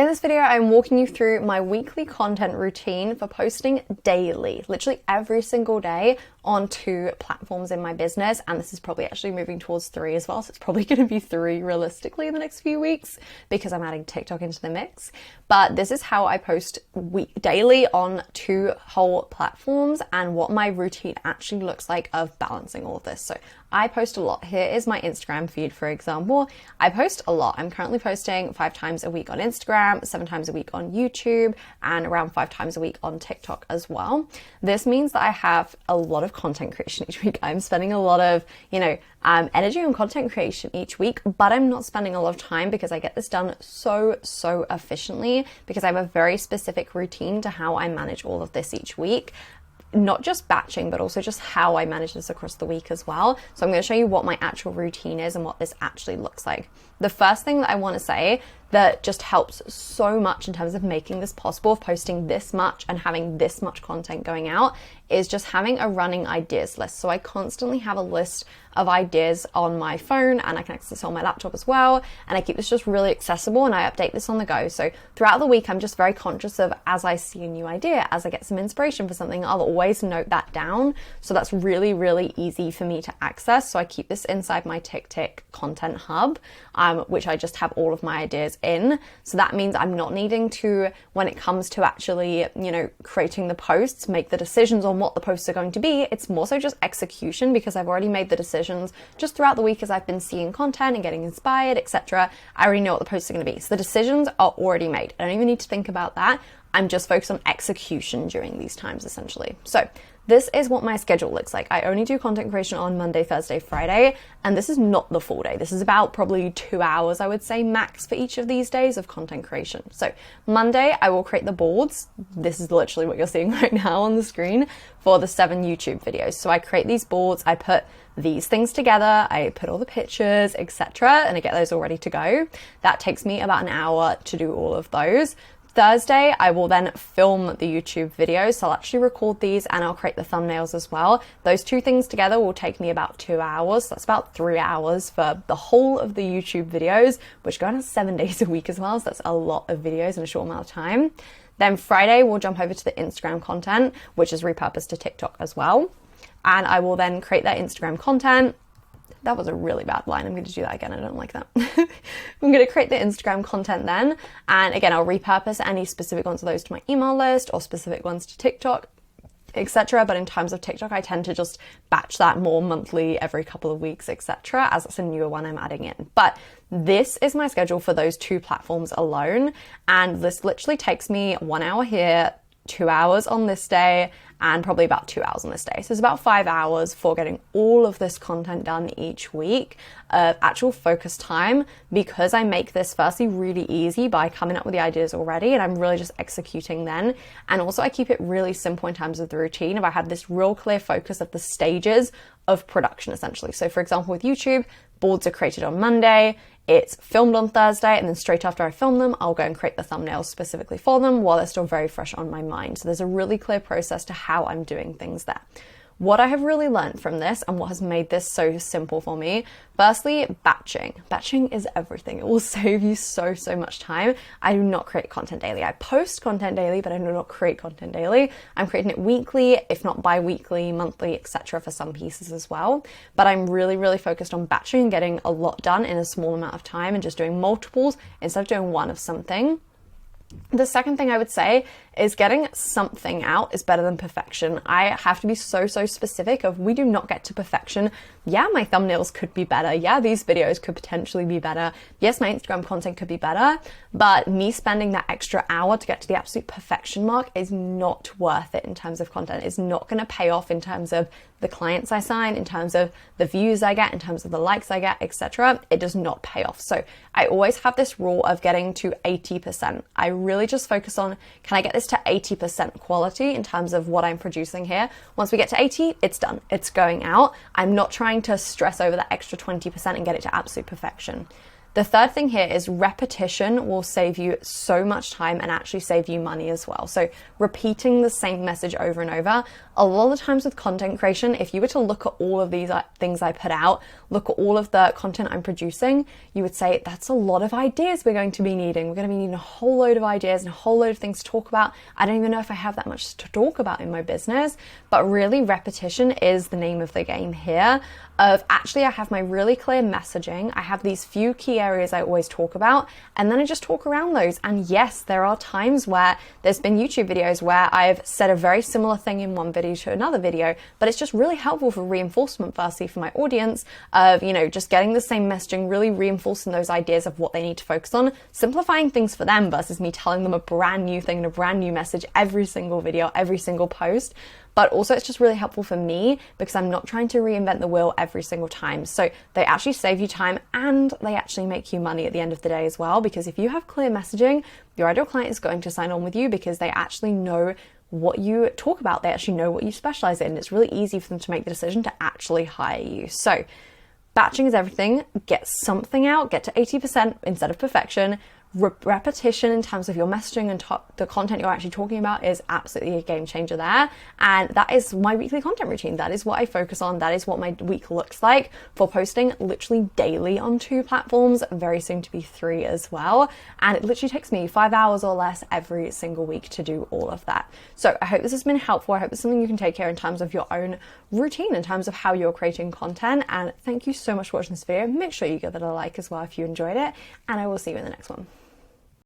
In this video, I'm walking you through my weekly content routine for posting daily, literally every single day on 2 platforms in my business. And this is probably actually moving towards 3 as well. So it's probably going to be 3 realistically in the next few weeks because I'm adding TikTok into the mix. But this is how I post daily on 2 whole platforms and what my routine actually looks like of balancing all of this. So I post a lot. Here is my Instagram feed, for example. I post a lot. I'm currently posting 5 times a week on Instagram, 7 times a week on YouTube, and around 5 times a week on TikTok as well. This means that I have a lot of content creation each week. I'm spending a lot of, energy on content creation each week, but I'm not spending a lot of time because I get this done so efficiently because I have a very specific routine to how I manage all of this each week. Not just batching, but also just how I manage this across the week as well. So I'm going to show you what my actual routine is and what this actually looks like. The first thing that I want to say that just helps so much in terms of making this possible, of posting this much and having this much content going out, is just having a running ideas list. So I constantly have a list of ideas on my phone, and I can access this on my laptop as well. And I keep this just really accessible, and I update this on the go. So throughout the week, I'm just very conscious of, as I see a new idea, as I get some inspiration for something, I'll always note that down. So that's really easy for me to access. So I keep this inside my Tick content hub, which I just have all of my ideas in. So that means I'm not needing to, when it comes to actually, creating the posts, make the decisions on what the posts are going to be. It's more so just execution because I've already made the decisions just throughout the week as I've been seeing content and getting inspired, etc. I already know what the posts are going to be. So the decisions are already made. I don't even need to think about that. I'm just focused on execution during these times, essentially. So this is what my schedule looks like. I only do content creation on Monday, Thursday, Friday, and this is not the full day. This is about probably 2 hours, I would say, max for each of these days of content creation. So Monday, I will create the boards. This is literally what you're seeing right now on the screen for the 7 YouTube videos. So I create these boards, I put these things together, I put all the pictures, etc., and I get those all ready to go. That takes me about an hour to do all of those. Thursday, I will then film the YouTube videos. So I'll actually record these and I'll create the thumbnails as well. Those 2 things together will take me about 2 hours. So that's about 3 hours for the whole of the YouTube videos, which go on 7 days a week as well. So that's a lot of videos in a short amount of time. Then Friday, we'll jump over to the Instagram content, which is repurposed to TikTok as well. And I will then create that Instagram content. That was a really bad line. I'm going to do that again. I don't like that. I'm going to create the Instagram content then. And again, I'll repurpose any specific ones of those to my email list or specific ones to TikTok, etc. But in terms of TikTok, I tend to just batch that more monthly, every couple of weeks, etc. as it's a newer one I'm adding in. But this is my schedule for those 2 platforms alone. And this literally takes me 1 hour here, 2 hours on this day, and probably about 2 hours on this day. So it's about 5 hours for getting all of this content done each week of actual focus time, because I make this firstly really easy by coming up with the ideas already, and I'm really just executing then. And also I keep it really simple in terms of the routine. If I had this real clear focus of the stages of production, essentially. So for example, with YouTube, boards are created on Monday, it's filmed on Thursday, and then straight after I film them, I'll go and create the thumbnails specifically for them while they're still very fresh on my mind. So there's a really clear process to how I'm doing things there. What I have really learned from this and what has made this so simple for me, firstly, batching. Batching is everything. It will save you so much time. I do not create content daily. I post content daily, but I do not create content daily. I'm creating it weekly, if not bi-weekly, monthly, etc. for some pieces as well. But I'm really focused on batching and getting a lot done in a small amount of time and just doing multiples instead of doing one of something. The second thing I would say is getting something out is better than perfection. I have to be so specific of, we do not get to perfection. Yeah, my thumbnails could be better. Yeah, these videos could potentially be better. Yes, my Instagram content could be better, but me spending that extra hour to get to the absolute perfection mark is not worth it in terms of content. It's not going to pay off in terms of the clients I sign, in terms of the views I get, in terms of the likes I get, etc. It does not pay off. So I always have this rule of getting to 80%. I really just focus on, can I get this to 80% quality in terms of what I'm producing here? Once we get to 80, it's done. It's going out. I'm not trying to stress over that extra 20% and get it to absolute perfection. The third thing here is repetition will save you so much time and actually save you money as well. So repeating the same message over and over, A lot of the times with content creation, if you were to look at all of these things I put out, look at all of the content I'm producing, you would say that's a lot of ideas we're going to be needing. We're going to be needing a whole load of ideas and a whole load of things to talk about. I don't even know if I have that much to talk about in my business, but really repetition is the name of the game here. Of actually, I have my really clear messaging. I have these few key areas I always talk about, and then I just talk around those. And yes, there are times where there's been YouTube videos where I've said a very similar thing in one video to another video, but it's just really helpful for reinforcement, firstly, for my audience of, just getting the same messaging, really reinforcing those ideas of what they need to focus on, simplifying things for them versus me telling them a brand new thing and a brand new message every single video, every single post. But also it's just really helpful for me because I'm not trying to reinvent the wheel every single time. So they actually save you time and they actually make you money at the end of the day as well. Because if you have clear messaging, your ideal client is going to sign on with you because they actually know what you talk about. They actually know what you specialize in. It's really easy for them to make the decision to actually hire you. So batching is everything. Get something out, get to 80% instead of perfection. Repetition in terms of your messaging and the content you're actually talking about is absolutely a game changer there. And that is my weekly content routine. That is what I focus on. That is what my week looks like for posting literally daily on 2 platforms, very soon to be 3 as well. And it literally takes me 5 hours or less every single week to do all of that. So I hope this has been helpful. I hope it's something you can take here in terms of your own routine, in terms of how you're creating content. And thank you so much for watching this video. Make sure you give it a like as well if you enjoyed it. And I will see you in the next one.